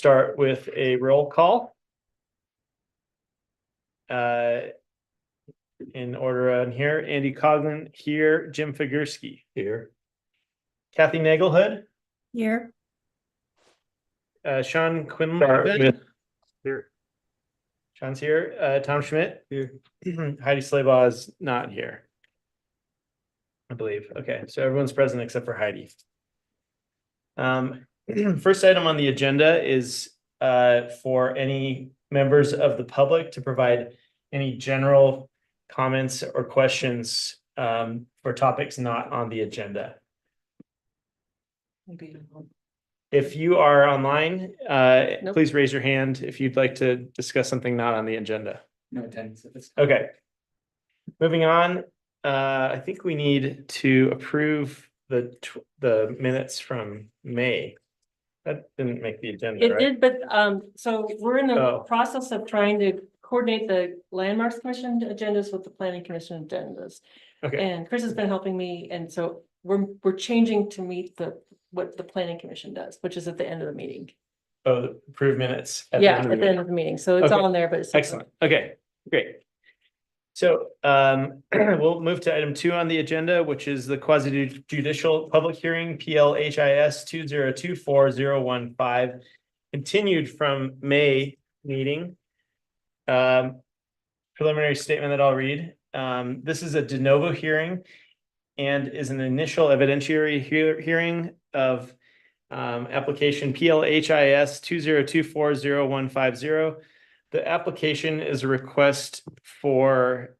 start with a roll call. In order on here, Andy Coughlin here, Jim Figurski here, Kathy Nagelhood here, Sean Quinlan Here. Sean's here, Tom Schmidt Here. Heidi Slaybaugh is not here, I believe. Okay, so everyone's present except for Heidi. First item on the agenda is for any members of the public to provide any general comments or questions for topics not on the agenda. If you are online, please raise your hand if you'd like to discuss something not on the agenda. No attendance. Okay. Moving on, I think we need to approve the minutes from May. That didn't make the agenda, it right? did, but so we're in the Oh. process of trying to coordinate the Landmarks Commission agendas with the Planning Commission agendas. Okay, And Chris has been helping me, and so we're changing to meet what the Planning Commission does, which is at the end of the meeting. oh, the approved minutes. At the end of the meeting, so it's Okay. all in there, but it's Excellent. Okay, great. So we'll move to item 2 on the agenda, which is the quasi-judicial public hearing, PLHIS 2024015, continued from May meeting. Preliminary statement that I'll read. This is a de novo hearing and is an initial evidentiary hearing of application PLHIS 2024015. The application is a request for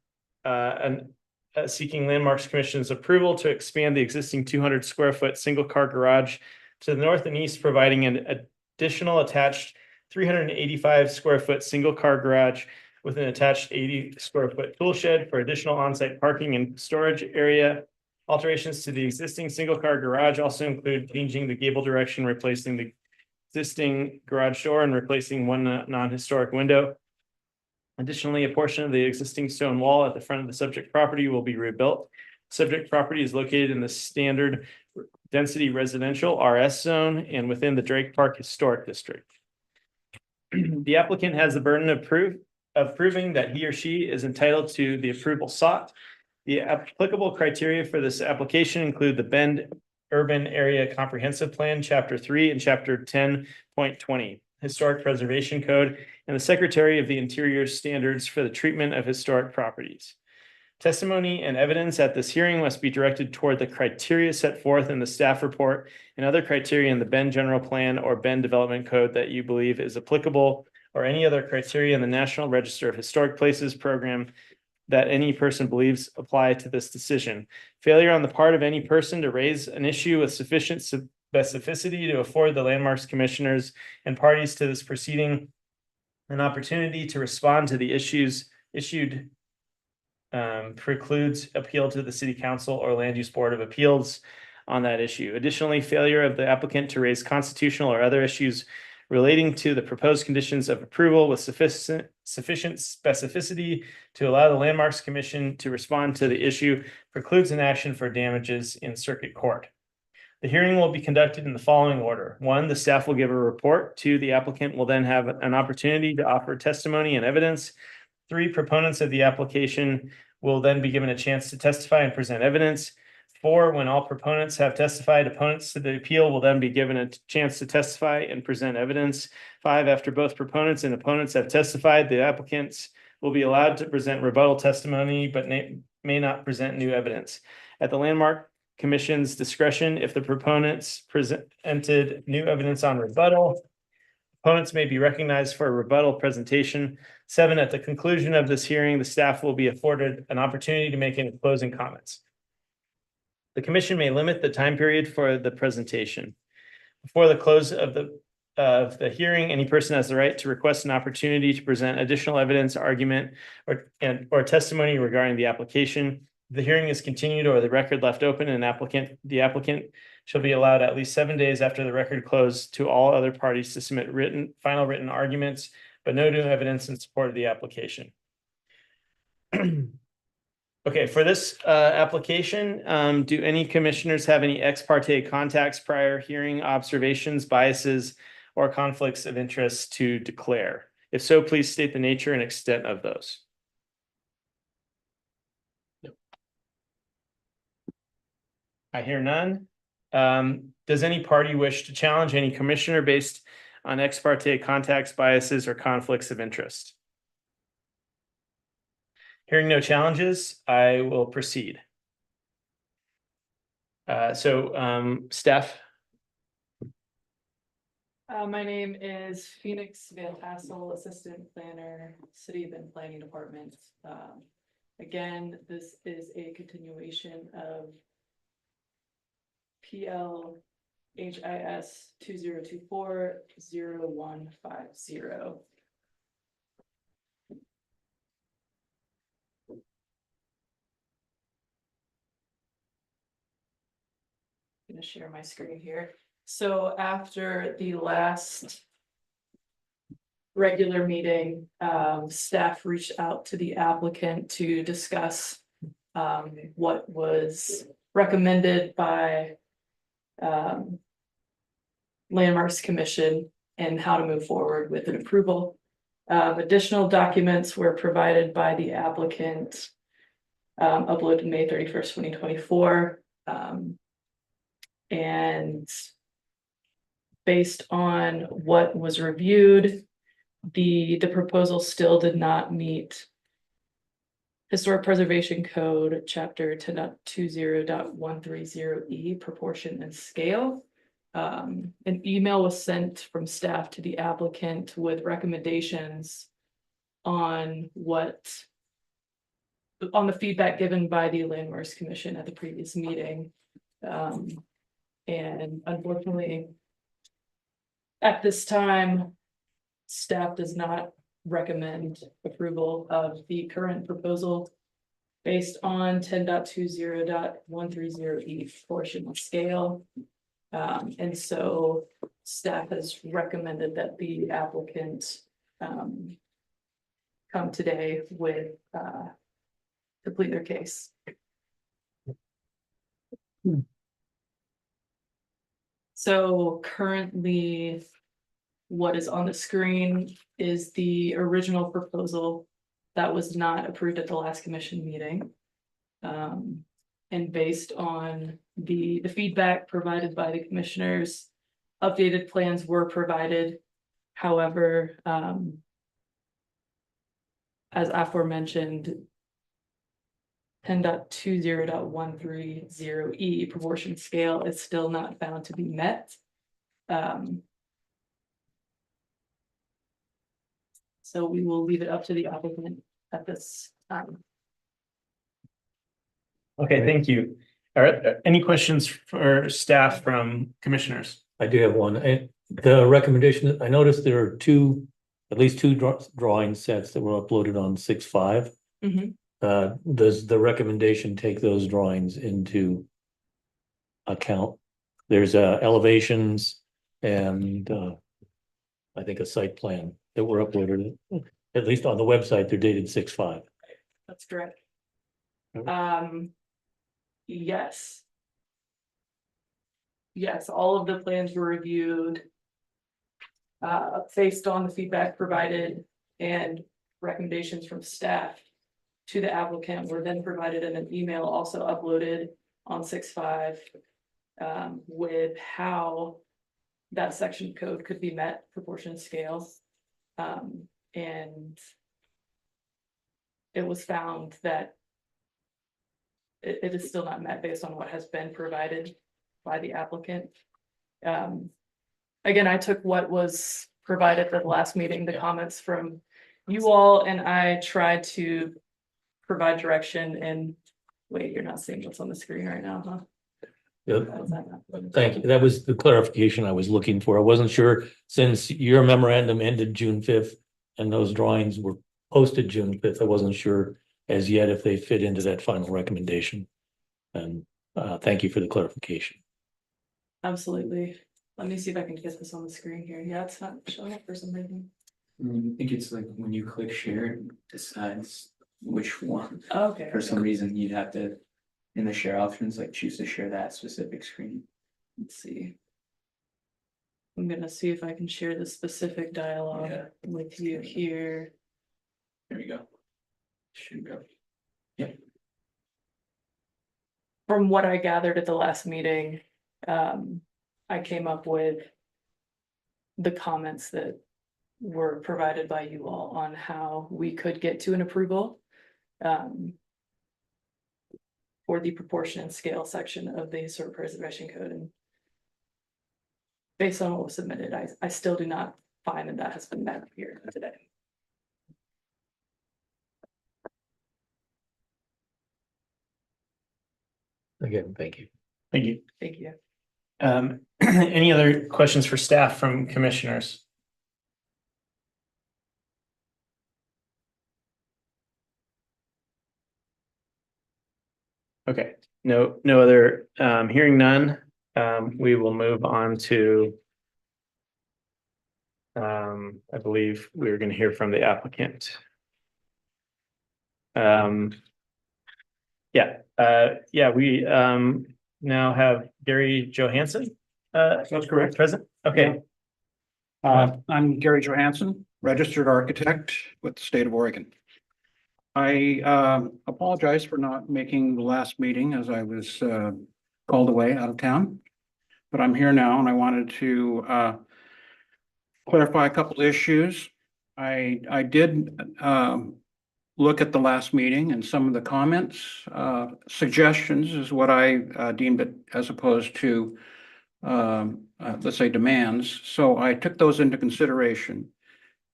seeking Landmarks Commission's approval to expand the existing 200 square foot single car garage to the north and east, providing an additional attached 385 square foot single car garage with an attached 80 square foot tool shed for additional on-site parking and storage area. Alterations to the existing single car garage also include changing the gable direction, replacing the existing garage door and replacing one non-historic window. Additionally, a portion of the existing stone wall at the front of the subject property will be rebuilt. Subject property is located in the standard density residential RS zone and within the Drake Park Historic District. The applicant has the burden of proving that he or she is entitled to the approval sought. The applicable criteria for this application include the Bend Urban Area Comprehensive Plan, Chapter 3 and Chapter 10.20, Historic Preservation Code, and the Secretary of the Interior Standards for the Treatment of Historic Properties. Testimony and evidence at this hearing must be directed toward the criteria set forth in the staff report and other criteria in the Bend General Plan or Bend Development Code that you believe is applicable, or any other criteria in the National Register of Historic Places program that any person believes apply to this decision. Failure on the part of any person to raise an issue with sufficient specificity to afford the Landmarks Commissioners and parties to this proceeding an opportunity to respond to the issues issued precludes appeal to the City Council or Land Use Board of Appeals on that issue. Additionally, failure of the applicant to raise constitutional or other issues relating to the proposed conditions of approval with sufficient specificity to allow the Landmarks Commission to respond to the issue precludes an action for damages in circuit court. The hearing will be conducted in the following order. 1, the staff will give a report. 2, the applicant will then have an opportunity to offer testimony and evidence. 3, proponents of the application will then be given a chance to testify and present evidence. 4, when all proponents have testified, opponents to the appeal will then be given a chance to testify and present evidence. 5, after both proponents and opponents have testified, the applicants will be allowed to present rebuttal testimony, but may not present new evidence. At the Landmark Commission's discretion, if the proponents presented new evidence on rebuttal, opponents may be recognized for a rebuttal presentation. 7, at the conclusion of this hearing, the staff will be afforded an opportunity to make any closing comments. The commission may limit the time period for the presentation. Before the close of the hearing, any person has the right to request an opportunity to present additional evidence, argument, or testimony regarding the application. If the hearing is continued or the record left open, the applicant shall be allowed at least 7 days after the record closed to all other parties to submit final written arguments, but no new evidence in support of the application. Okay, for this application, do any commissioners have any ex parte contacts, prior hearing observations, biases, or conflicts of interest to declare? If so, please state the nature and extent of those. I hear none. Does any party wish to challenge any commissioner based on ex parte contacts, biases, or conflicts of interest? Hearing no challenges, I will proceed. Steph, My name is Phoenix Van Tassel, Assistant Planner, City of Bend Planning Department. Again, this is a continuation of PL HIS 2024-0150. I'm gonna share my screen here. So after the last regular meeting, staff reached out to the applicant to discuss what was recommended by Landmarks Commission and how to move forward with an approval. Additional documents were provided by the applicant, uploaded May 31st, 2024. And based on what was reviewed, the proposal still did not meet Historic Preservation Code, Chapter 10.20.130E, proportion and scale. An email was sent from staff to the applicant with recommendations on the feedback given by the Landmarks Commission at the previous meeting. And unfortunately, at this time, staff does not recommend approval of the current proposal based on 10.20.130E proportion and scale. And so staff has recommended that the applicant come today with complete their case. So currently, what is on the screen is the original proposal that was not approved at the last commission meeting. And based on the feedback provided by the commissioners, updated plans were provided. However, as aforementioned, 10.20.130E proportion scale is still not found to be met. So we will leave it up to the applicant at this time. okay, thank you. All right, any questions for staff from commissioners? I do have one. The recommendation, I noticed there are at least two drawing sets that were uploaded on 6.5. Does the recommendation take those drawings into account? There's elevations and I think a site plan that were uploaded, at least on the website, they're dated 6.5. That's correct. Okay. Yes. Yes, all of the plans were reviewed based on the feedback provided, and recommendations from staff to the applicant were then provided in an email also uploaded on 6.5 with how that section code could be met, proportion scales. And it was found that it is still not met based on what has been provided by the applicant. Again, I took what was provided at the last meeting, the comments from you all, and I tried to provide direction. And wait, you're not seeing what's on the screen right now, huh? Yep. Thank you. That was the clarification I was looking for. I wasn't sure, since your memorandum ended June 5th and those drawings were posted June 5th, I wasn't sure as yet if they fit into that final recommendation. And thank you for the clarification. Absolutely. Let me see if I can get this on the screen here. Yeah, it's not showing up for some reason. I think it's like when you click share, it decides which one. Okay. For some reason, you'd have to, in the share options, like choose to share that specific screen. Let's see. I'm gonna see if I can share the specific dialogue Yeah. with you here. There we go. Should go. From what I gathered at the last meeting, I came up with the comments that were provided by you all on how we could get to an approval. For the proportion and scale section of the historic preservation code, and based on what was submitted, I still do not find that has been met here today. Again, thank you. Thank you. Thank you. Any other questions for staff from commissioners? Okay, no other, hearing none, we will move on to. I believe we're going to hear from the applicant. We now have Gary Johansson. That's correct. Present, okay. I'm Gary Johansson, registered architect with the state of Oregon. I apologize for not making the last meeting as I was called away out of town. But I'm here now and I wanted to clarify a couple of issues. I did look at the last meeting and some of the comments, suggestions is what I deemed it, as opposed to let's say demands. So I took those into consideration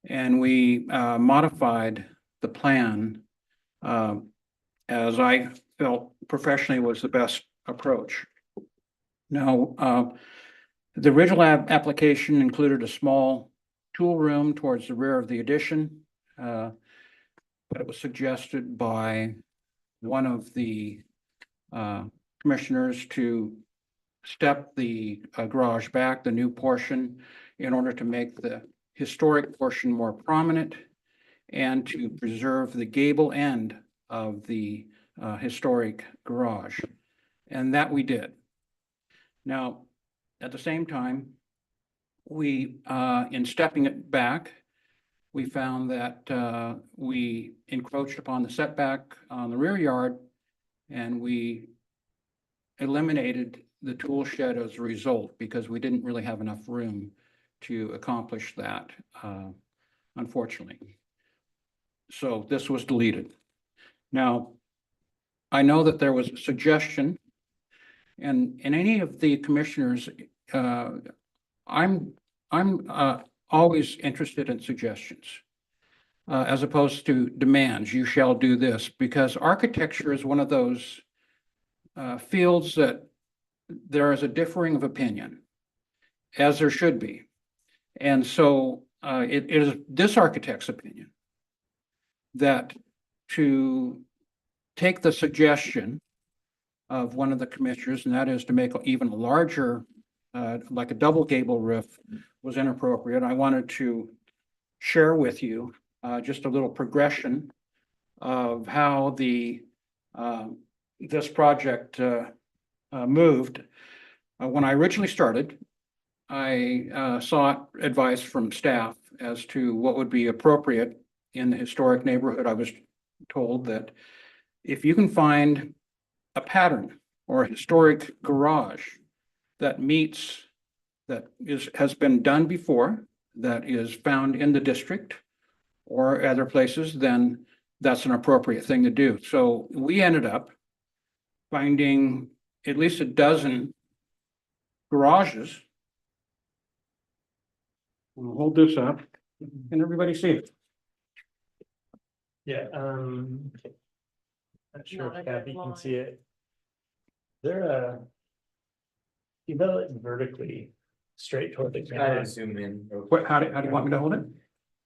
and we modified the plan as I felt professionally was the best approach. Now, the original application included a small tool room towards the rear of the addition. But it was suggested by one of the commissioners to step the garage back, the new portion, in order to make the historic portion more prominent and to preserve the gable end of the historic garage. And that we did. Now, at the same time, we, in stepping it back, we found that we encroached upon the setback on the rear yard and we eliminated the tool shed as a result because we didn't really have enough room to accomplish that, unfortunately. So this was deleted. Now, I know that there was a suggestion and any of the commissioners, I'm always interested in suggestions as opposed to demands. You shall do this, because architecture is one of those fields that there is a differing of opinion, as there should be. And so it is this architect's opinion that to take the suggestion of one of the commissioners, and that is to make even a larger, like a double gable roof, was inappropriate. I wanted to share with you just a little progression of how the this project moved. When I originally started, I sought advice from staff as to what would be appropriate in the historic neighborhood. I was told that if you can find a pattern or a historic garage that meets, that has been done before, that is found in the district or other places, then that's an appropriate thing to do. So we ended up finding at least a dozen garages. I'll hold this up. Can everybody see it? Yeah, not sure Not a if Kathy good can line. see it. They're you build it vertically straight toward the Try camera, to zoom in. What, how do you want me to hold it?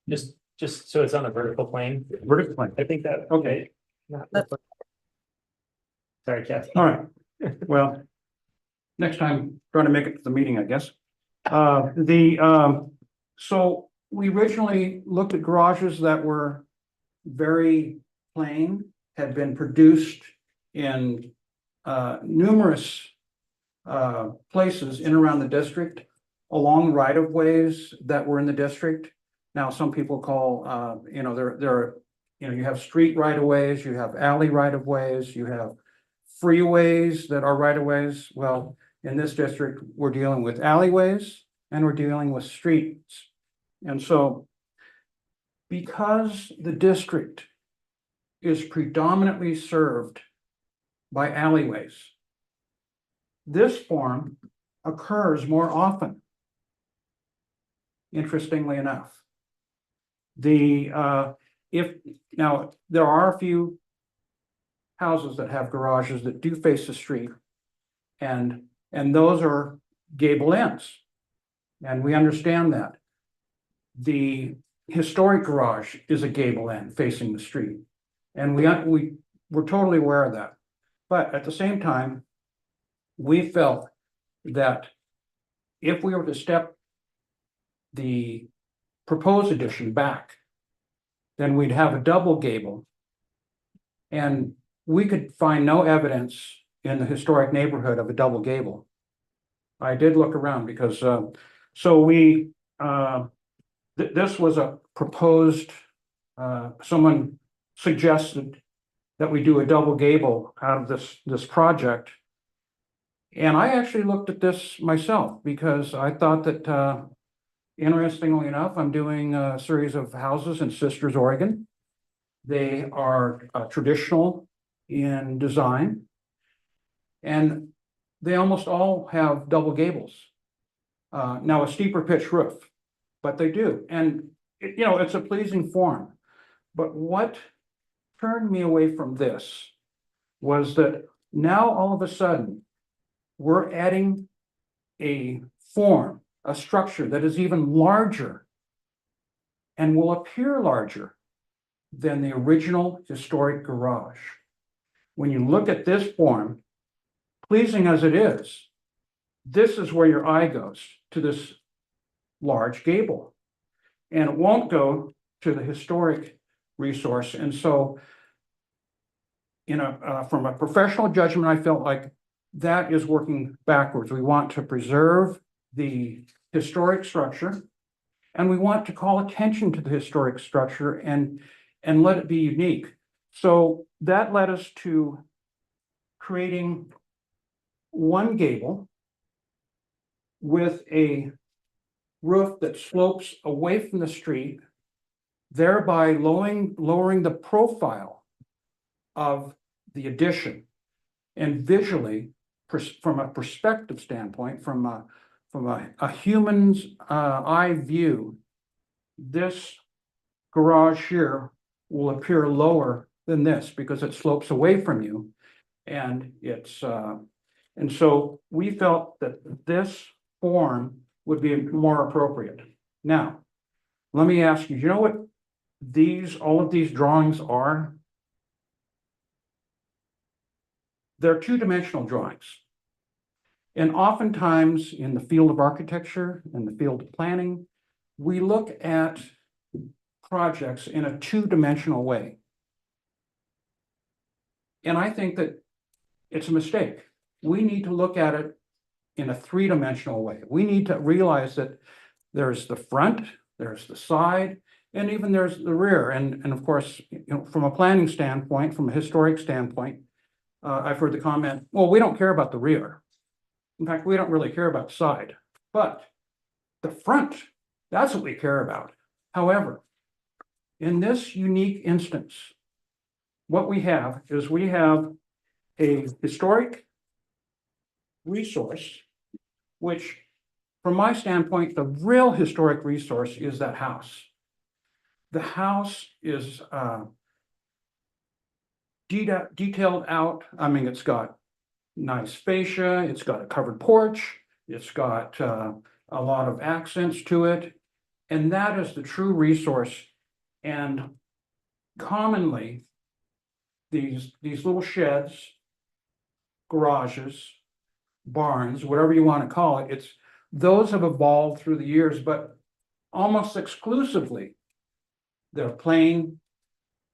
just so it's on a vertical plane. Vertical plane. I think that. Okay. Not- Sorry, Kathy. All right, well, next time, trying to make it to the meeting, I guess. So we originally looked at garages that were very plain, had been produced in numerous places in and around the district. along right of ways that were in the district. Now, some people call, you know, there are, you know, you have street right of ways, you have alley right of ways, you have freeways that are right of ways. Well, in this district, we're dealing with alleyways and we're dealing with streets. And so because the district is predominantly served by alleyways, this form occurs more often, interestingly enough. Now, there are a few houses that have garages that do face the street, and those are gable ends, and we understand that. The historic garage is a gable end facing the street, and we're totally aware of that. But at the same time, we felt that if we were to step the proposed addition back, then we'd have a double gable. And we could find no evidence in the historic neighborhood of a double gable. I did look around because, this was a proposed, someone suggested that we do a double gable out of this project. And I actually looked at this myself because I thought that, interestingly enough, I'm doing a series of houses in Sisters, Oregon. They are traditional in design, and they almost all have double gables. Now a steeper pitch roof, but they do, and you know, it's a pleasing form. But what turned me away from this was that now all of a sudden we're adding a form, a structure that is even larger and will appear larger than the original historic garage. When you look at this form, pleasing as it is, this is where your eye goes, to this large gable. And it won't go to the historic resource. And so, from a professional judgment, I felt like that is working backwards. We want to preserve the historic structure, and we want to call attention to the historic structure and let it be unique. So that led us to creating one gable with a roof that slopes away from the street, thereby lowering the profile of the addition. And visually, from a perspective standpoint, from a human's eye view, this garage here will appear lower than this because it slopes away from you. And and so we felt that this form would be more appropriate. Now, let me ask you, you know what all of these drawings are? They're two-dimensional drawings. And oftentimes in the field of architecture and the field of planning, we look at projects in a two-dimensional way. And I think that it's a mistake. We need to look at it in a three-dimensional way. We need to realize that there's the front, there's the side, and even there's the rear. And of course, from a planning standpoint, from a historic standpoint, I've heard the comment, well, we don't care about the rear. In fact, we don't really care about the side, but the front, that's what we care about. However, in this unique instance, what we have is we have a historic resource, which from my standpoint, the real historic resource is that house. The house is detailed out. I mean, it's got nice fascia, it's got a covered porch, it's got a lot of accents to it, and that is the true resource. And commonly, these little sheds, garages, barns, whatever you want to call it, those have evolved through the years, but almost exclusively, they're plain.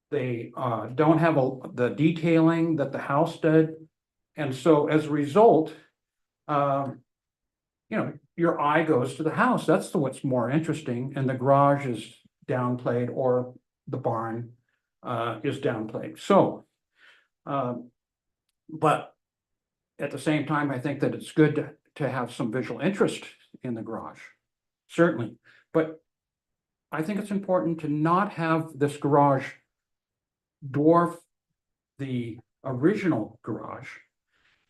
They don't have the detailing that the house did. And so as a result, you know, your eye goes to the house. That's what's more interesting, and the garage is downplayed, or the barn is downplayed. So, but at the same time, I think that it's good to have some visual interest in the garage, certainly. But I think it's important to not have this garage dwarf the original garage,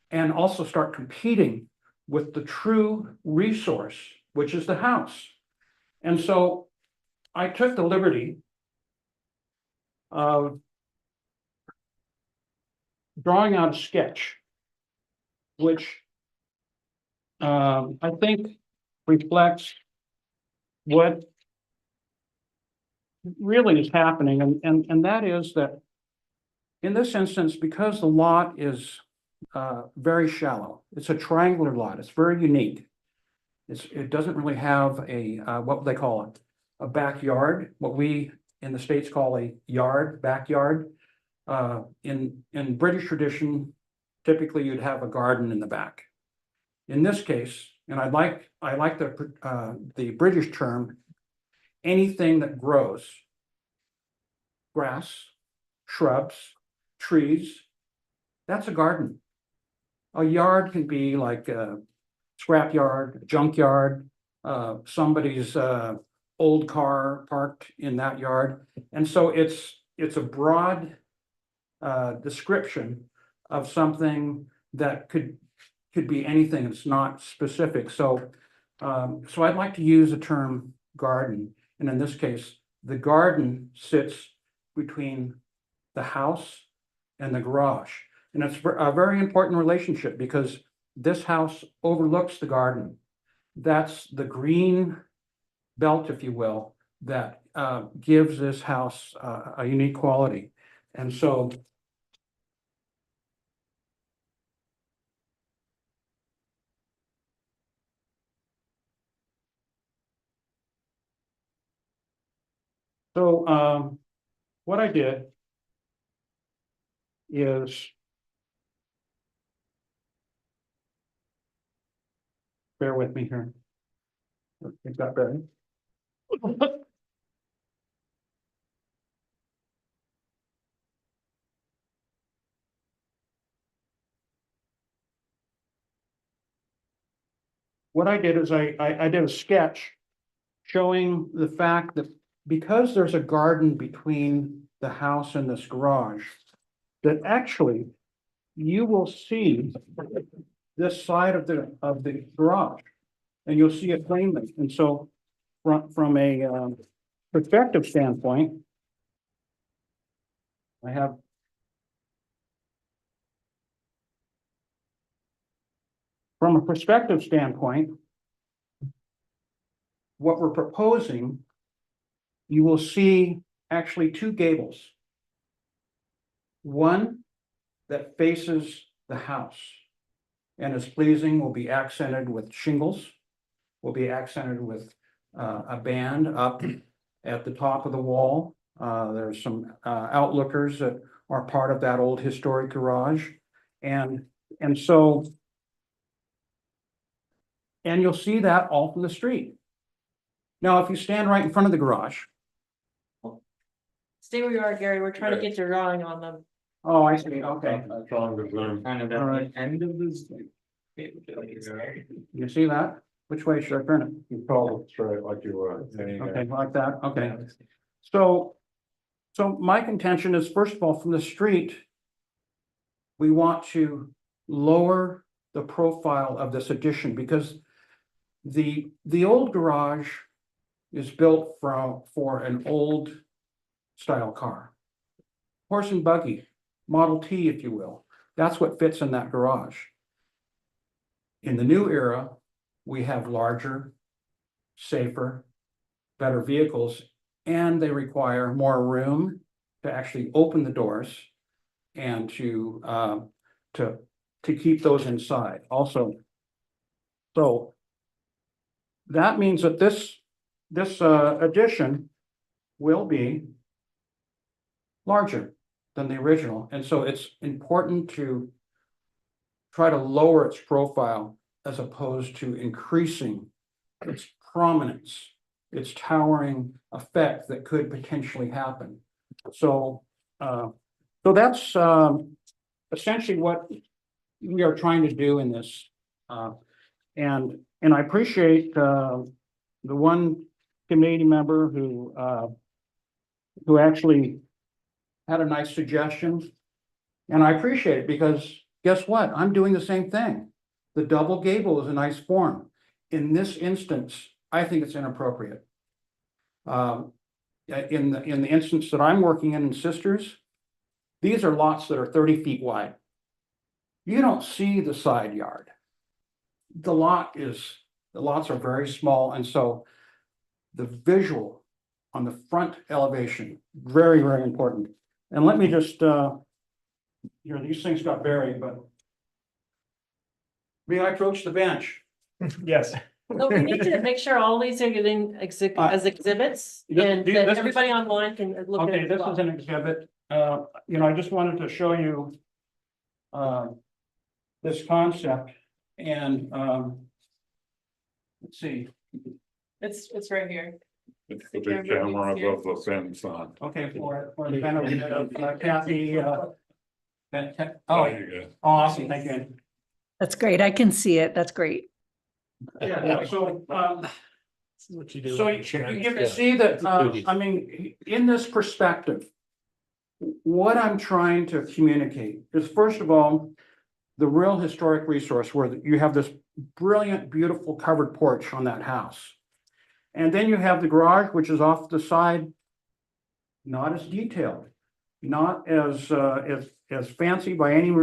and also start competing with the true resource, which is the house. And so I took the liberty of drawing out a sketch, which I think reflects what really is happening. And that is that in this instance, because the lot is very shallow, it's a triangular lot, it's very unique. It doesn't really have a, what they call it, a backyard, what we in the States call a yard, backyard. In British tradition, typically you'd have a garden in the back. In this case, and I like the British term, anything that grows, grass, shrubs, trees, that's a garden. A yard can be like a scrap yard, junk yard, somebody's old car parked in that yard. And so it's a broad description of something that could be anything. It's not specific. So I'd like to use the term garden. And in this case, the garden sits between the house and the garage. And it's a very important relationship because this house overlooks the garden. That's the green belt, if you will, that gives this house a unique quality. And so what I did is bear with me here. It got better. What I did is I did a sketch showing the fact that because there's a garden between the house and this garage, that actually you will see this side of the garage, and you'll see it plainly. And so from a perspective standpoint, I have from a perspective standpoint, what we're proposing, you will see actually two gables. One that faces the house and is pleasing, will be accented with shingles, will be accented with a band up at the top of the wall. There's some outlookers that are part of that old historic garage. And you'll see that all from the street. Now, if you stand right in front of the garage. Stay where you are, Gary. We're trying to get your drawing on them. Oh, I see, okay. Kind of All right. at the end of this. You see that? Which way should I turn it? You probably straight like you were. Okay, like that, okay. So my contention is, first of all, from the street, we want to lower the profile of this addition because the old garage is built for an old style car. Horse and buggy, Model T, if you will. That's what fits in that garage. In the new era, we have larger, safer, better vehicles, and they require more room to actually open the doors and to keep those inside also. So that means that this addition will be larger than the original. And so it's important to try to lower its profile as opposed to increasing its prominence, its towering effect that could potentially happen. So, so that's essentially what we are trying to do in this. And I appreciate the one committee member who actually had a nice suggestion. And I appreciate it because guess what? I'm doing the same thing. The double gable is a nice form. In this instance, I think it's inappropriate. In the instance that I'm working in Sisters, these are lots that are 30 feet wide. You don't see the side yard. The lots are very small, and so the visual on the front elevation, very, very important. And let me just, these things got buried, but may I approach the bench? Yes. So we need to make sure all these are getting as exhibits and this that is- everybody online can look at Okay, it as this well. is an exhibit. I just wanted to show you this concept and let's see. It's right here. It's the big camera above the fence on. Okay, for the benefit of Kathy. Oh, Oh, you go. awesome, thank you. That's great. I can see it. That's great. Yeah, so, This is what you do. so you can see that, I mean, in this perspective, what I'm trying to communicate is, first of all, the real historic resource where you have this brilliant, beautiful covered porch on that house. And then you have the garage, which is off the side, not as detailed, not as fancy by any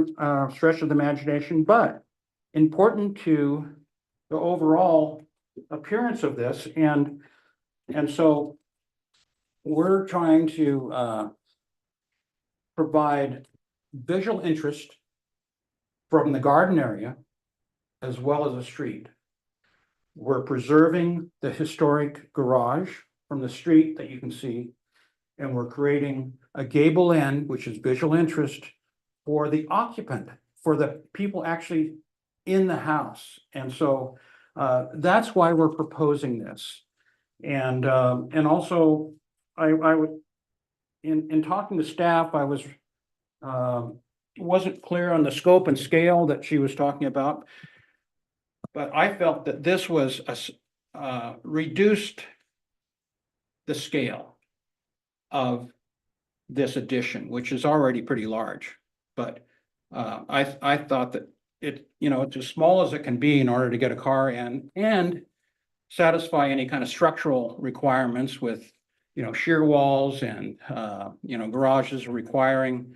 stretch of the imagination, but important to the overall appearance of this. And so we're trying to provide visual interest from the garden area as well as the street. We're preserving the historic garage from the street that you can see, and we're creating a gable end, which is visual interest for the occupant, for the people actually in the house. And so that's why we're proposing this. And also I would, in talking to staff, I wasn't clear on the scope and scale that she was talking about. But I felt that this was reduced the scale of this addition, which is already pretty large. But I thought that it's as small as it can be in order to get a car in and satisfy any kind of structural requirements with, shear walls and, garages requiring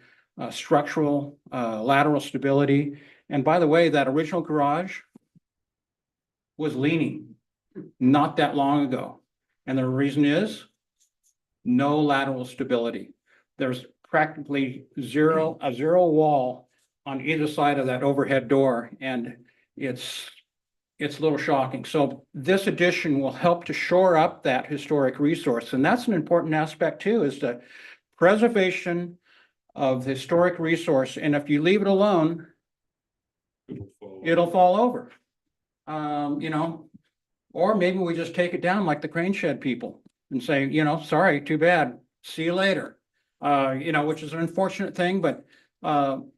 structural lateral stability. And by the way, that original garage was leaning not that long ago. And the reason is no lateral stability. There's practically a zero wall on either side of that overhead door. And it's a little shocking. So this addition will help to shore up that historic resource. And that's an important aspect too, is the preservation of the historic resource. And if you leave it alone, it'll fall over. Or maybe we just take it down like the crane shed people and say, sorry, too bad, see you later. Which is an unfortunate thing, but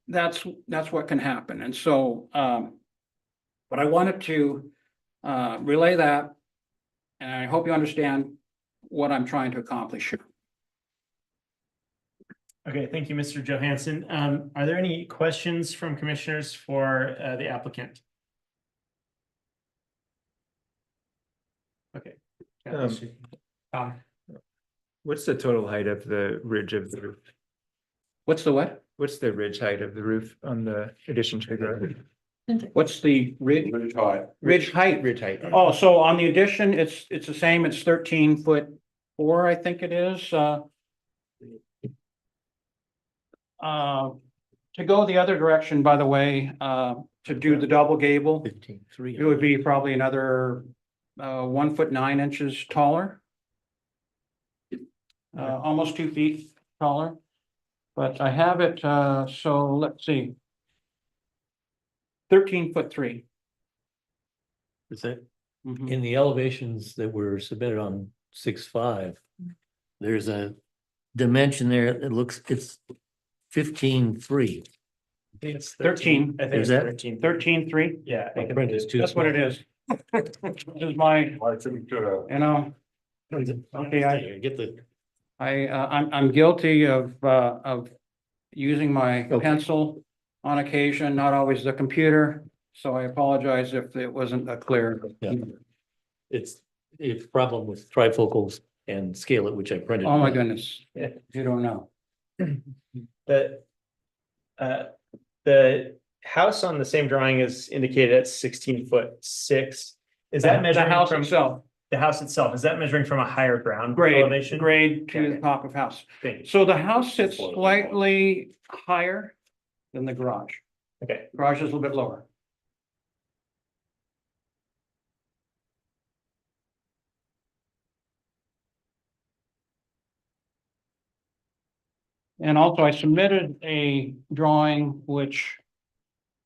that's what can happen. And so, but I wanted to relay that, and I hope you understand what I'm trying to accomplish here. Okay, thank you, Mr. Johansson. Are there any questions from commissioners for the applicant? Okay. What's the total height of the ridge of the roof? What's the what? What's the ridge height of the roof on the addition to the garage? What's the ridge? Ridge height. Ridge height. Ridge height. Oh, so on the addition, it's the same, it's 13'4", I think it is. To go the other direction, by the way, to do the double gable, 15.3. it would be probably another 1'9" taller. Almost 2 feet taller. But I have it, so let's see. 13'3". Is that, Mhm. in the elevations that were submitted on 6.5, there's a dimension there that looks, it's 15.3. I think it's 13. I think Is it's that- 13. 13.3, Yeah. I My think print is too that's what it is. This is my, I think, you know, Okay, I get the. I'm guilty of using my Okay. pencil on occasion, not always the computer. So I apologize if it wasn't a clear. Yeah. It's a problem with trifocals and scale it, which I printed. Oh, my goodness. Yeah. You don't know. The, the house on the same drawing is indicated at 16'6". Is that The measuring house from itself, the house itself? Is that measuring from a higher ground grade elevation? to the Okay. top of house. Thank you. So the house sits slightly higher than the garage. Okay. Garage is a little bit lower. And also I submitted a drawing which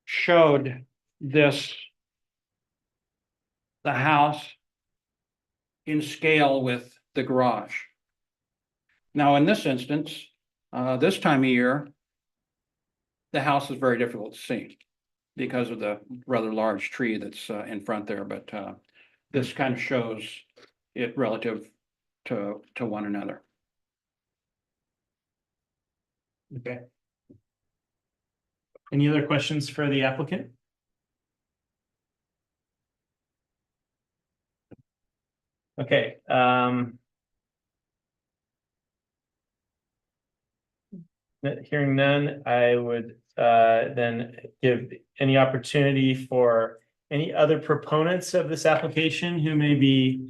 showed this, the house in scale with the garage. Now, in this instance, this time of year, the house is very difficult to see because of the rather large tree that's in front there, but this kind of shows it relative to one another. Okay. Any other questions for the applicant? Okay, hearing none, I would then give any opportunity for any other proponents of this application who may be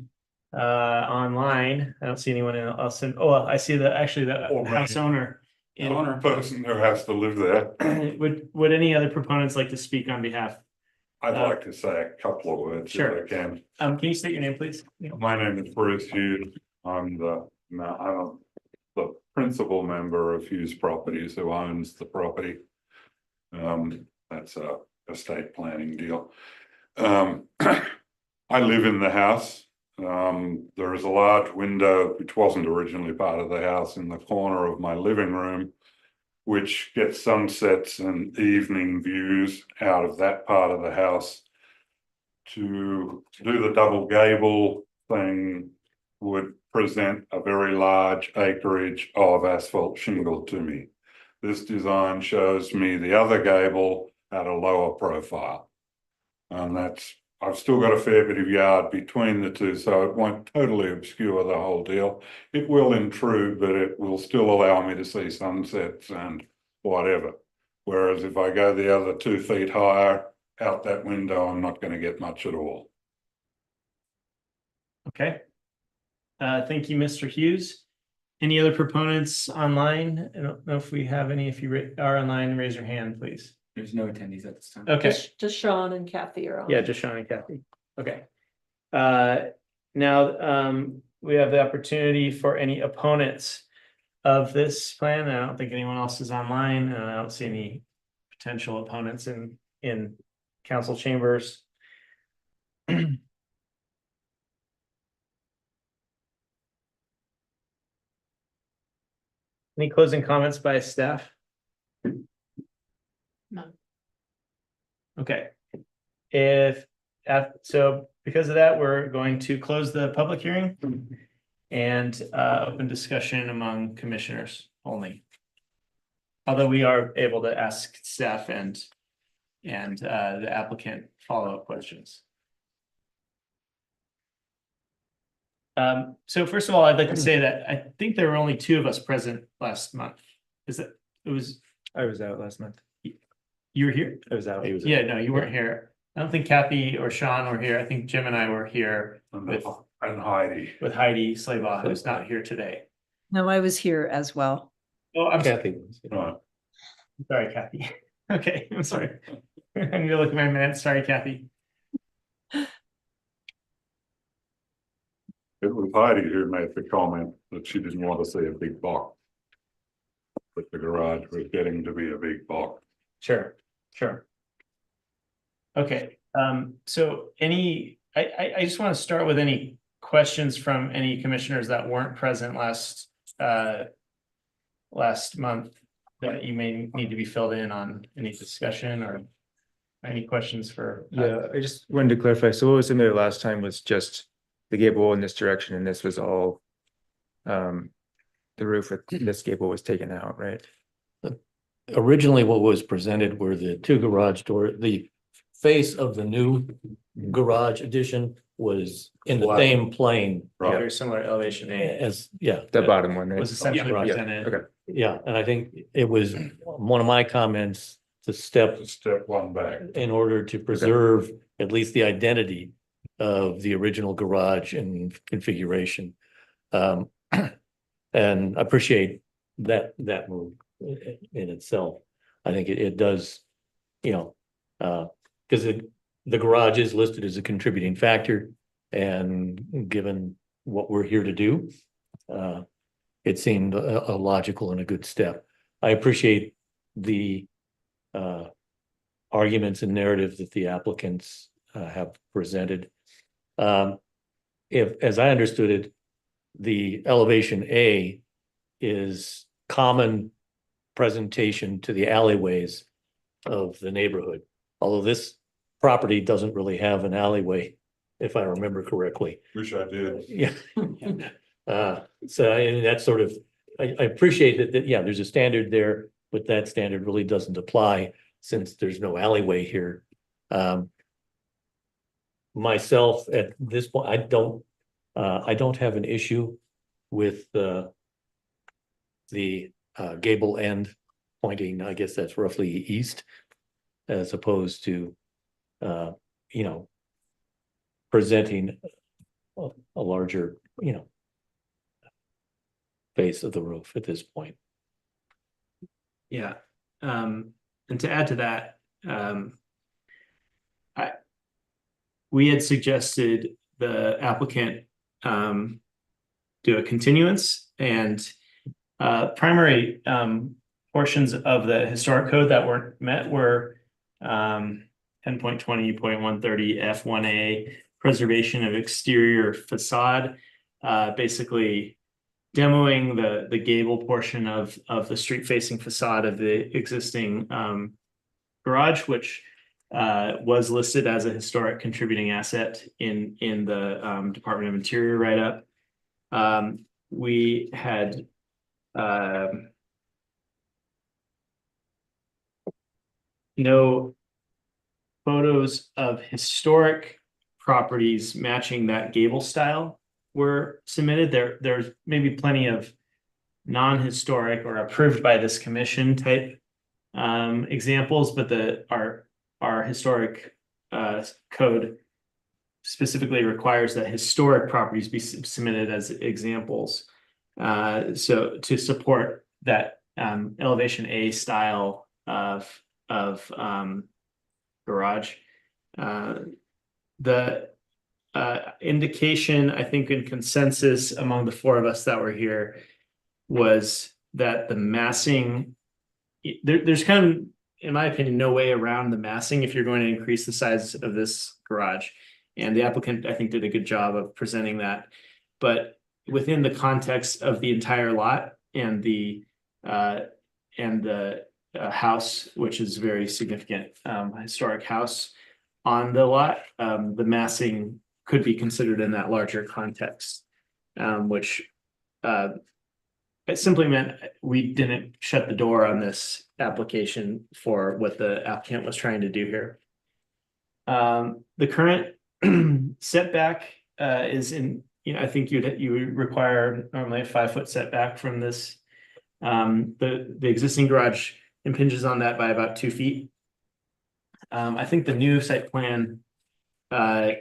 online. I don't see anyone else in, oh, I see actually the Or house maybe- owner. the person who has to live there. Would any other proponents like to speak on behalf? I'd like to say a couple of words if Sure. I can. Can you state your name, please? My name is Bruce Hughes. I'm the principal member of Hughes Properties who owns the property. That's a estate planning deal. I live in the house. There is a large window which wasn't originally part of the house in the corner of my living room, which gets sunsets and evening views out of that part of the house. To do the double gable thing would present a very large acreage of asphalt shingle to me. This design shows me the other gable at a lower profile. And I've still got a fair bit of yard between the two, so it won't totally obscure the whole deal. It will intrude, but it will still allow me to see sunsets and whatever. Whereas if I go the other 2 feet higher out that window, I'm not going to get much at all. Okay. Thank you, Mr. Hughes. Any other proponents online? I don't know if we have any. If you are online, raise your hand, please. There's no attendees at this time. Okay. Just Sean and Kathy are on. Yeah, just Sean and Kathy. Okay. Now, we have the opportunity for any opponents of this plan. I don't think anyone else is online, and I don't see any potential opponents in council chambers. Any closing comments by staff? None. Okay. So because of that, we're going to close the public hearing and open discussion among commissioners only. Although we are able to ask staff and the applicant follow-up questions. So first of all, I'd like to say that I think there were only 2 of us present last month. I was out last month. You were here? I was out. Yeah, no, you weren't here. I don't think Kathy or Sean were here. I think Jim and I were here And Heidi. with Heidi Slaybaugh, who's not here today. No, I was here as well. Oh, I'm Kathy. Right. sorry, Kathy. Okay, I'm sorry. I need to look at my minutes. Sorry, Kathy. It was Heidi who made the comment that she didn't want to see a big box. But the garage was getting to be a big box. Sure. Okay, so I just want to start with any questions from any commissioners that weren't present last month that you may need to be filled in on any discussion or any questions for. Yeah, I just wanted to clarify. So what was in there last time was just the gable in this direction, and this was all the roof with this gable was taken out, right? Originally, what was presented were the two garage door, the face of the new garage addition was in the Flat. same plane Very similar elevation A as, yeah. The bottom one, right? was essentially right. presented. Okay. Yeah, and I think it was one of my comments to step Step one back. in order to preserve at least the identity of the original garage and configuration. And I appreciate that move in itself. I think it does, you know, because the garage is listed as a contributing factor, and given what we're here to do, it seemed a logical and a good step. I appreciate the arguments and narrative that the applicants have presented. As I understood it, the elevation A is common presentation to the alleyways of the neighborhood. Although this property doesn't really have an alleyway, if I remember correctly. Wish I did. Yeah. So and that's sort of, I appreciate that, yeah, there's a standard there, but that standard really doesn't apply since there's no alleyway here. Myself, at this point, I don't have an issue with the gable end pointing, I guess that's roughly east, as opposed to, you know, presenting a larger, you know, face of the roof at this point. Yeah, and to add to that, we had suggested the applicant do a continuance, and primary portions of the historic code that weren't met were 10.20.130 F1A, preservation of exterior facade, basically demoing the gable portion of the street facing facade of the existing garage, which was listed as a historic contributing asset in the Department of Interior write-up. We had no photos of historic properties matching that gable style were submitted. There's maybe plenty of non-historic or approved by this commission type examples, but our historic code specifically requires that historic properties be submitted as examples. So to support that elevation A style of garage, the indication, I think, in consensus among the four of us that were here was that the massing, there's kind of, in my opinion, no way around the massing if you're going to increase the size of this garage. And the applicant, I think, did a good job of presenting that. But within the context of the entire lot and the house, which is very significant historic house on the lot, the massing could be considered in that larger context, which it simply meant we didn't shut the door on this application for what the applicant was trying to do here. The current setback is in, you know, I think you would require normally a 5-foot setback from this. The existing garage impinges on that by about 2 feet. I think the new site plan, the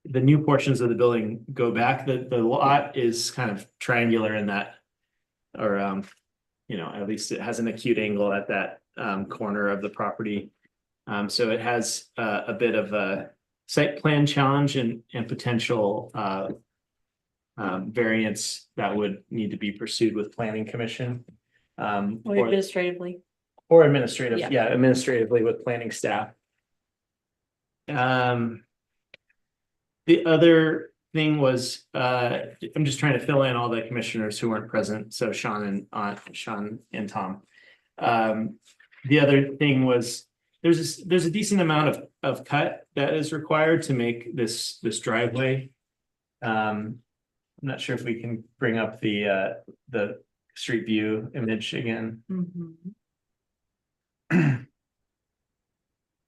new portions of the building go back. The lot is kind of triangular in that, or you know, at least it has an acute angle at that corner of the property. So it has a bit of a site plan challenge and potential variance that would need to be pursued with planning commission. Or administratively. Or administrative, Yeah. administratively with planning staff. The other thing was, I'm just trying to fill in all the commissioners who weren't present, so Sean and Tom. The other thing was, there's a decent amount of cut that is required to make this driveway. I'm not sure if we can bring up the street view image again.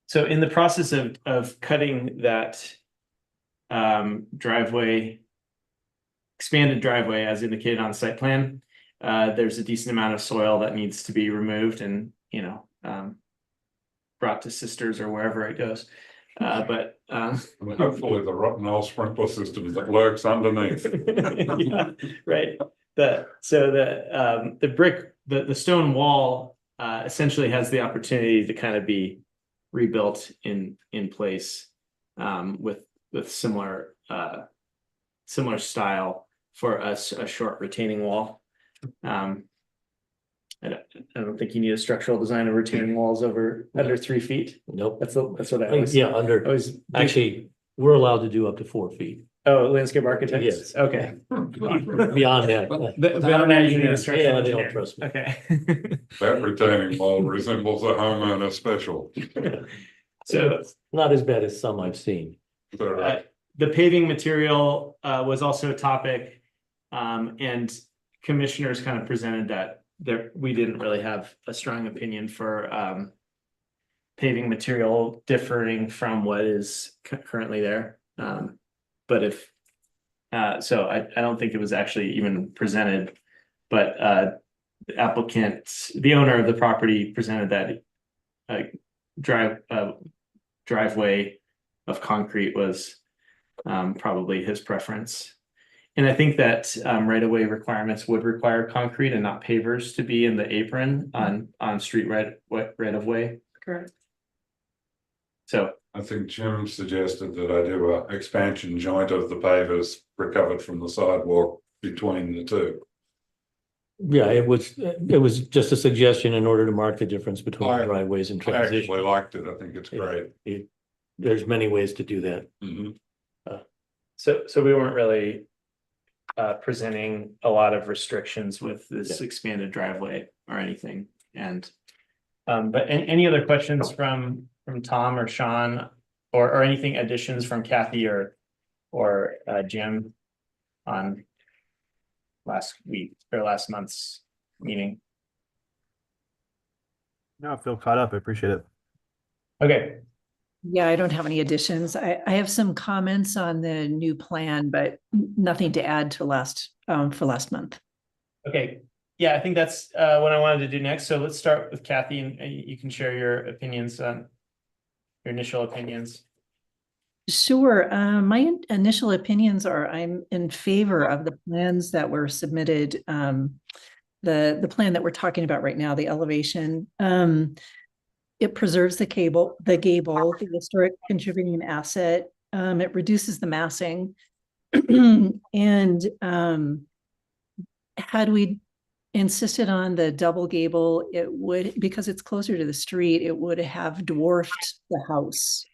So in the process of cutting that driveway, expanded driveway as indicated on site plan, there's a decent amount of soil that needs to be removed and, brought to Sisters or wherever it goes. But hopefully the rotten old sprinkler system that lurks underneath. yeah, right. The stone wall essentially has the opportunity to kind of be rebuilt in place with similar style for us, a short retaining wall. I don't think you need a structural design of retaining walls under 3 feet. Nope. That's what I was. Yeah, actually, we're allowed to do up to 4 feet. Oh, landscape architects? Yes. Okay. Beyond that. Beyond that, you need a structural Yeah, they don't engineer. trust me. Okay. That retaining wall resembles a homeowner special. So Not as bad as some I've seen. So, the paving material was also a topic, and commissioners kind of presented that we didn't really have a strong opinion for paving material differing from what is currently there. But if so, I don't think it was actually even presented, but the applicant, the owner of the property, presented that driveway of concrete was probably his preference. And I think that right-of-way requirements would require concrete and not pavers to be in the apron on street right-of-way. Correct. So I think Jim suggested that I do a expansion joint of the pavers recovered from the sidewalk between the two. Yeah, it was just a suggestion in order to mark the difference between I- driveways and I actually transition. liked it. I think it's great. There's many ways to do that. Mhm. So we weren't really presenting a lot of restrictions with this expanded driveway or anything. And but any other questions from Tom or Sean or anything additions from Kathy or Jim on last week or last month's meeting? No, I feel caught up. I appreciate it. Okay. Yeah, I don't have any additions. I have some comments on the new plan, but nothing to add to for last month. Okay. Yeah, I think that's what I wanted to do next. So let's start with Kathy, and you can share your opinions on your initial opinions. Sure. My initial opinions are I'm in favor of the plans that were submitted. The plan that we're talking about right now, the elevation. It preserves the gable, the historic contributing asset. It reduces the massing. And had we insisted on the double gable, it would, because it's closer to the street, it would have dwarfed the house.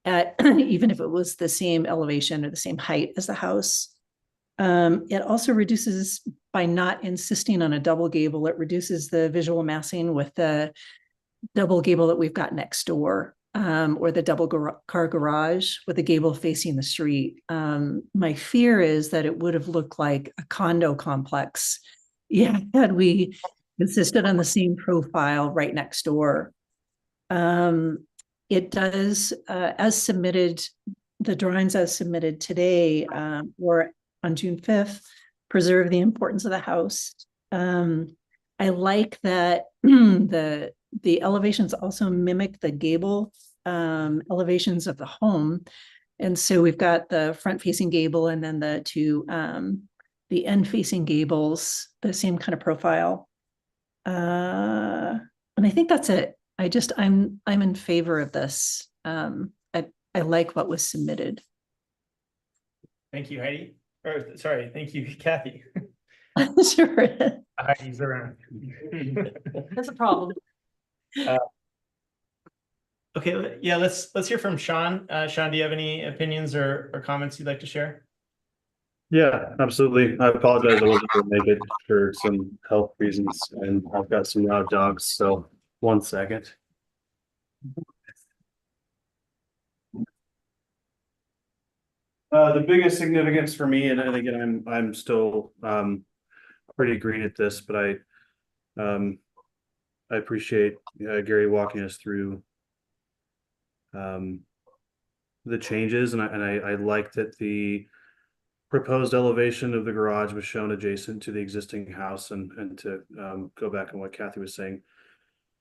At even if it was the same elevation or the same height as the house. It also reduces, by not insisting on a double gable, it reduces the visual massing with the double gable that we've got next door, or the double car garage with the gable facing the street. My fear is that it would have looked like a condo complex. Yeah, had we insisted on the same profile right next door. It does, as submitted, the drawings as submitted today, or on June 5th, preserve the importance of the house. I like that the elevations also mimic the gable elevations of the home. And so we've got the front facing gable and then the two the end facing gables, the same kind of profile. And I think that's it. I'm in favor of this. I like what was submitted. Thank you, Heidi. Or sorry, thank you, Kathy. Sure. Heidi's around. That's a problem. Okay, yeah, let's hear from Sean. Sean, do you have any opinions or comments you'd like to share? Yeah, absolutely. I apologize. I wasn't able to make it for some health reasons and I've got some loud dogs. So 1 second. The biggest significance for me, and again, I'm still pretty green at this, but I appreciate Gary walking us through the changes, and I like that the proposed elevation of the garage was shown adjacent to the existing house, and to go back on what Kathy was saying.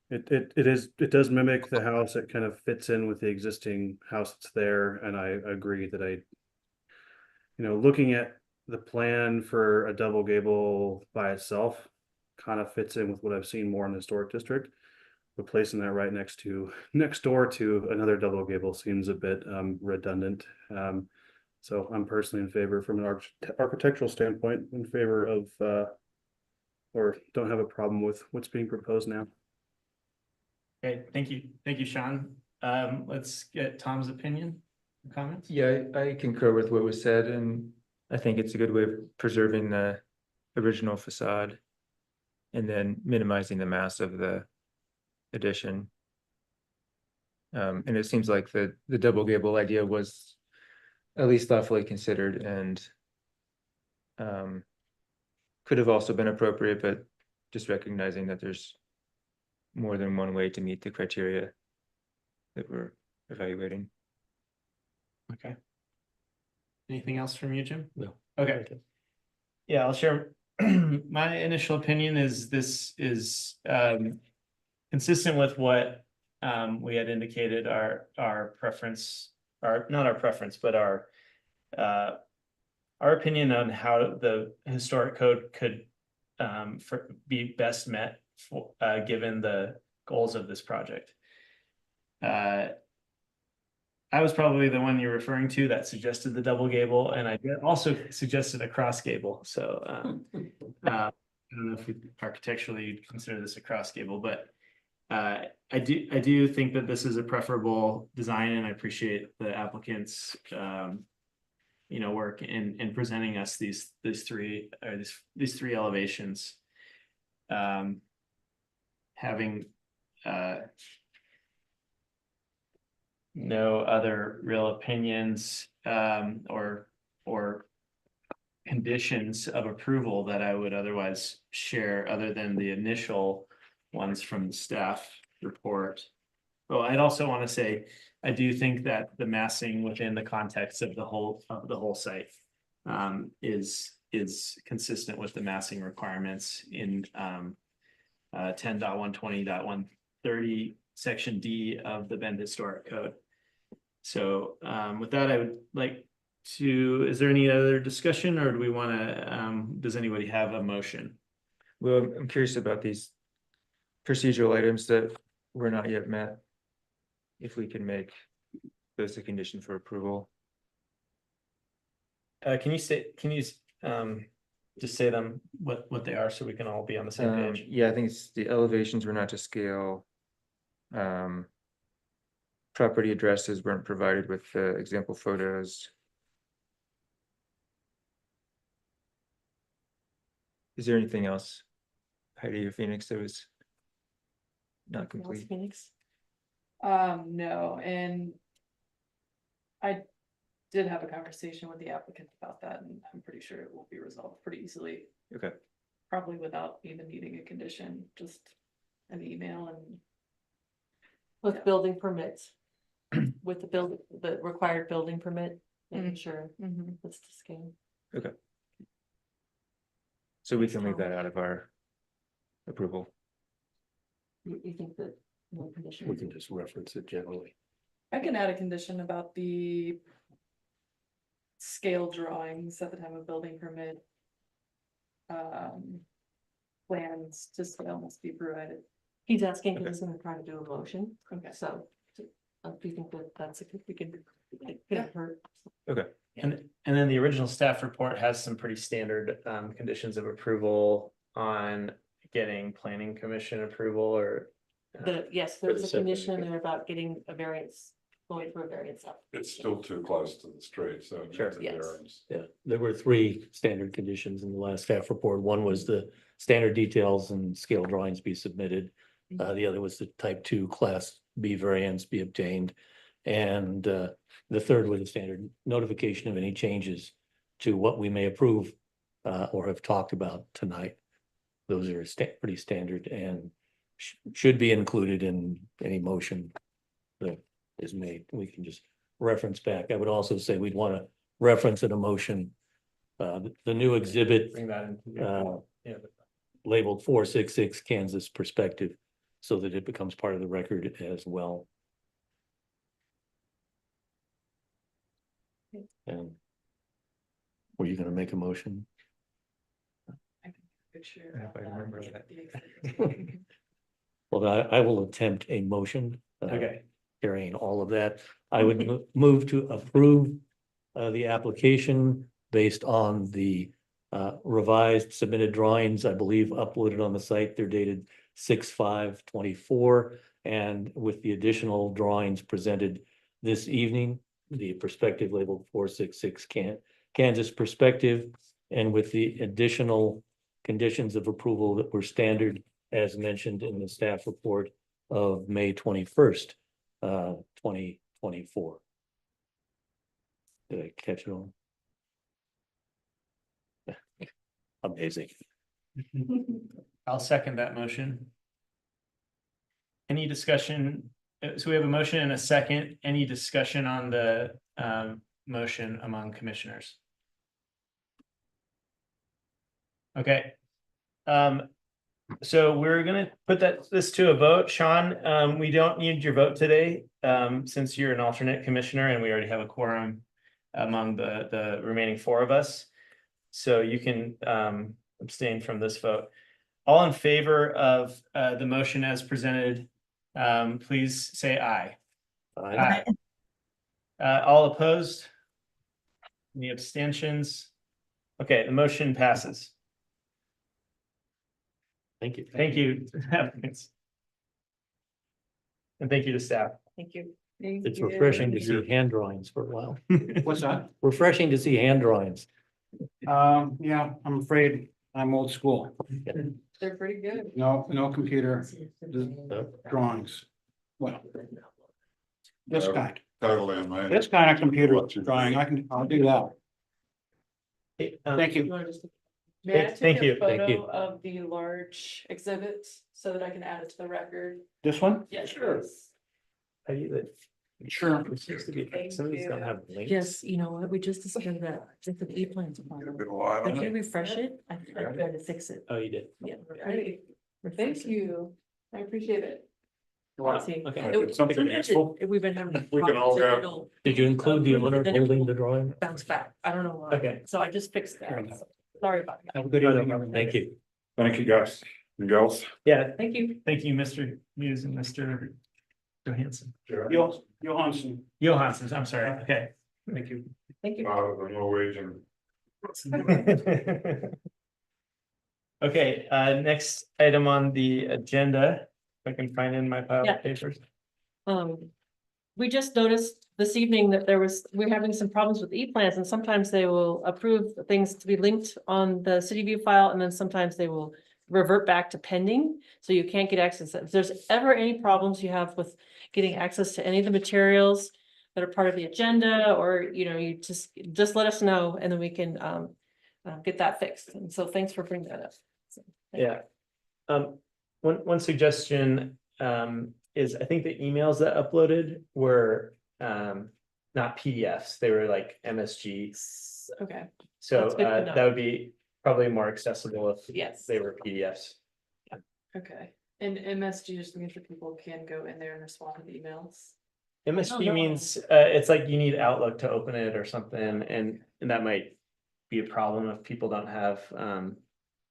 It does mimic the house. It kind of fits in with the existing house that's there, and I agree that looking at the plan for a double gable by itself kind of fits in with what I've seen more in the historic district. But placing that right next door to another double gable seems a bit redundant. So I'm personally in favor, from an architectural standpoint, in favor of or don't have a problem with what's being proposed now. Okay, thank you, Sean. Let's get Tom's opinion, comments. Yeah, I concur with what was said, and I think it's a good way of preserving the original facade and then minimizing the mass of the addition. And it seems like the double gable idea was at least thoughtfully considered, and could have also been appropriate, but just recognizing that there's more than one way to meet the criteria that we're evaluating. Okay. Anything else from you, Jim? No. Okay. Yeah, I'll share. My initial opinion is this is consistent with what we had indicated our preference, not our preference, but our opinion on how the historic code could be best met for, given the goals of this project. I was probably the one you're referring to that suggested the double gable, and I also suggested a cross gable. So I don't know if we architecturally consider this a cross gable, but I do think that this is a preferable design, and I appreciate the applicant's work in presenting us these three elevations. Having no other real opinions or conditions of approval that I would otherwise share, other than the initial ones from the staff report. Well, I'd also want to say, I do think that the massing within the context of the whole site is consistent with the massing requirements in 10.120.130 section D of the Bend Historic Code. So with that, I would like to, is there any other discussion, or do we want to, does anybody have a motion? Well, I'm curious about these procedural items that were not yet met. If we can make those a condition for approval. Can you just say them what they are, so we can all be on the same page? Yeah, I think it's the elevations were not to scale. Property addresses weren't provided with the example photos. Is there anything else, Heidi or Phoenix, that was not complete? Phoenix? No, and I did have a conversation with the applicant about that, and I'm pretty sure it will be resolved pretty easily. Okay. Probably without even needing a condition, just an email and. With building permits. With the required building permit, making sure it's to scale. Okay. So we can leave that out of our approval. You think that no condition? We can just reference it generally. I can add a condition about the scale drawings at the time of building permit. Plans to scale must be provided. He's asking because he's gonna try to do a motion, Okay. so. Do you think that that's we can? Hurt. Okay. And then the original staff report has some pretty standard conditions of approval on getting planning commission approval or Yes, For there's the a setback, condition in okay. there about getting a variance, going for a variance up. It's still too close to the street, so. it Sure. needs a Yes. variance. Yeah, there were 3 standard conditions in the last staff report. One was the standard details and scale drawings be submitted. The other was the type 2 class B variance be obtained. And the third was the standard notification of any changes to what we may approve or have talked about tonight. Those are pretty standard and should be included in any motion that is made. We can just reference back. I would also say we'd want to reference in a motion the new exhibit Bring that into. uh, Yeah. labeled 466 Kansas perspective, so that it becomes part of the record as well. And were you gonna make a motion? Picture. If I remember that. Well, I will attempt a motion. Okay. Carrying all of that, I would move to approve the application based on the revised submitted drawings, I believe uploaded on the site. They're dated 6/5/24, and with the additional drawings presented this evening, the perspective labeled 466 Kansas perspective, and with the additional conditions of approval that were standard as mentioned in the staff report of May 21st, 2024. Did I catch it all? Amazing. I'll second that motion. Any discussion? So we have a motion and a second. Any discussion on the motion among commissioners? Okay. So we're gonna put this to a vote. Sean, we don't need your vote today, since you're an alternate commissioner and we already have a quorum among the remaining 4 of us. So you can abstain from this vote. All in favor of the motion as presented, please say aye. Aye. All opposed? Any abstentions? Okay, the motion passes. Thank you. Thank you. And thank you to staff. Thank you. It's refreshing to see hand drawings for a while. What's that? Refreshing to see hand drawings. Yeah, I'm afraid I'm old school. They're pretty good. No computer drawings. Well, this kind, Totally amazing. this kind of computer drawing, I'll do that. Thank you. May I Thank take you, a thank you. photo of the large exhibits so that I can add it to the record? This one? Yeah, Sure. please. Sure. It seems to be, Thank some of these don't you. have links. Yes, you know what, we just discovered that, just the E-plans. Get a bit of light on If you it. refresh it, I tried to fix it. Oh, you did? Yeah. Great. Refresh Thank it. you. I appreciate it. Wow, See, okay. It's something useful. We've been having. We can all problems, go. it'll Did you include the owner Then it holding will the drawing? Bounce back, I don't know why. Okay. So I just fixed that. Sorry about that. Have a good evening. Thank you. Thank you, guys and girls. Yeah, Thank you. thank you, Mr. Hughes and Mr. Johansson. Johansson. Johansson, I'm sorry. Okay. Thank you. Thank you. The Norwegian. Okay, next item on the agenda, if I can find in my pile Yeah. of papers. We just noticed this evening that we're having some problems with E-plans, and sometimes they will approve things to be linked on the city view file, and then sometimes they will revert back to pending, so you can't get access. If there's ever any problems you have with getting access to any of the materials that are part of the agenda, or, you just let us know, and then we can get that fixed. And so thanks for bringing that up. So, thank you. Yeah. One suggestion is I think the emails that uploaded were not PDFs, they were like MSG. Okay, So That's good to know. that would be probably more accessible if yes, they were PDFs. okay. And MSG just means that people can go in there and respond to the emails. MSG no. means it's like you need Outlook to open it or something, and that might be a problem if people don't have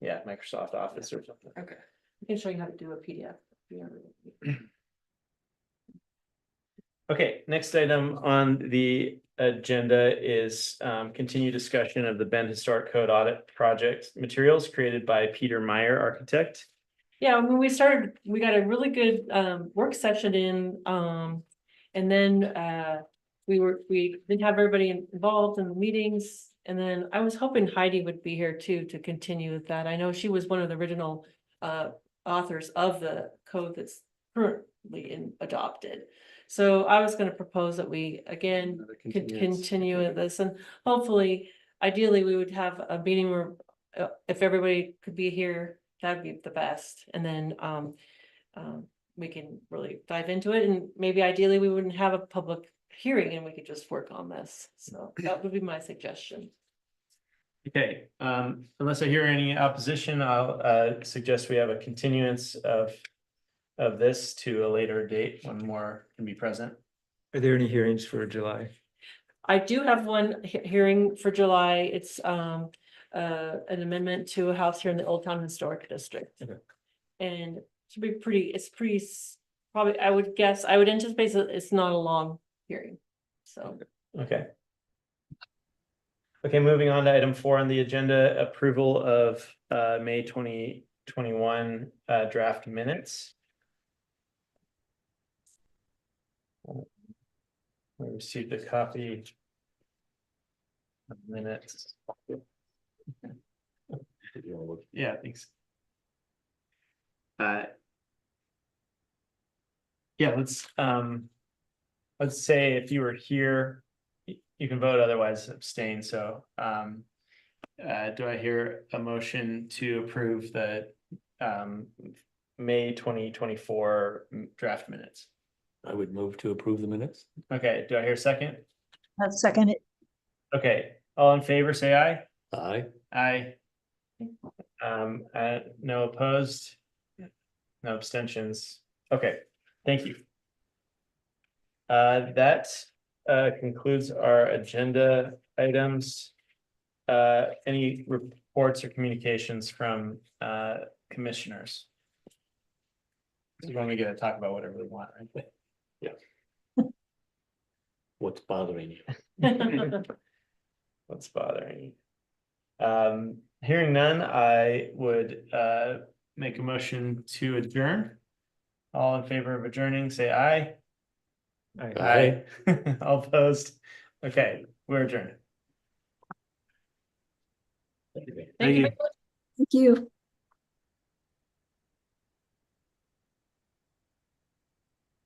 Microsoft Office or something. Okay. I can show you how to do a PDF. Okay, next item on the agenda is continued discussion of the Bend Historic Code Audit Project materials created by Peter Meyer, architect. Yeah, I mean, we got a really good work session in, and then we didn't have everybody involved in the meetings. And then I was hoping Heidi would be here too, to continue with that. I know she was one of the original authors of the code that's currently adopted. So I was gonna propose that we again Another could continuance. continue with this, and hopefully, ideally, we would have a meeting where if everybody could be here, that'd be the best, and then we can really dive into it, and maybe ideally we wouldn't have a public hearing and we could just work on this, so that would be my suggestion. Okay, unless I hear any opposition, I'll suggest we have a continuance of this to a later date when more can be present. Are there any hearings for July? I do have one hearing for July. It's an amendment to a house here in the Old Town Historic District. Okay. And it should be pretty probably, I would guess, I would anticipate that it's not a long hearing, so. Okay. Okay, moving on to item 4 on the agenda, approval of May 2021 draft minutes. We received a copy of minutes. Yeah, thanks. Yeah, let's say if you were here, you can vote, otherwise abstain. So do I hear a motion to approve the May 2024 draft minutes? I would move to approve the minutes. Okay, do I hear a second? I'll second it. Okay, all in favor, say aye. Aye. Aye. No opposed? No abstentions? Okay, thank you. That concludes our agenda items. Any reports or communications from commissioners? You're only gonna talk about whatever we want, right? What's bothering you? What's bothering you? Hearing none, I would make a motion to adjourn. All in favor of adjourning, say aye. Aye. All opposed? Okay, we're adjourned. Thank you. Thank you.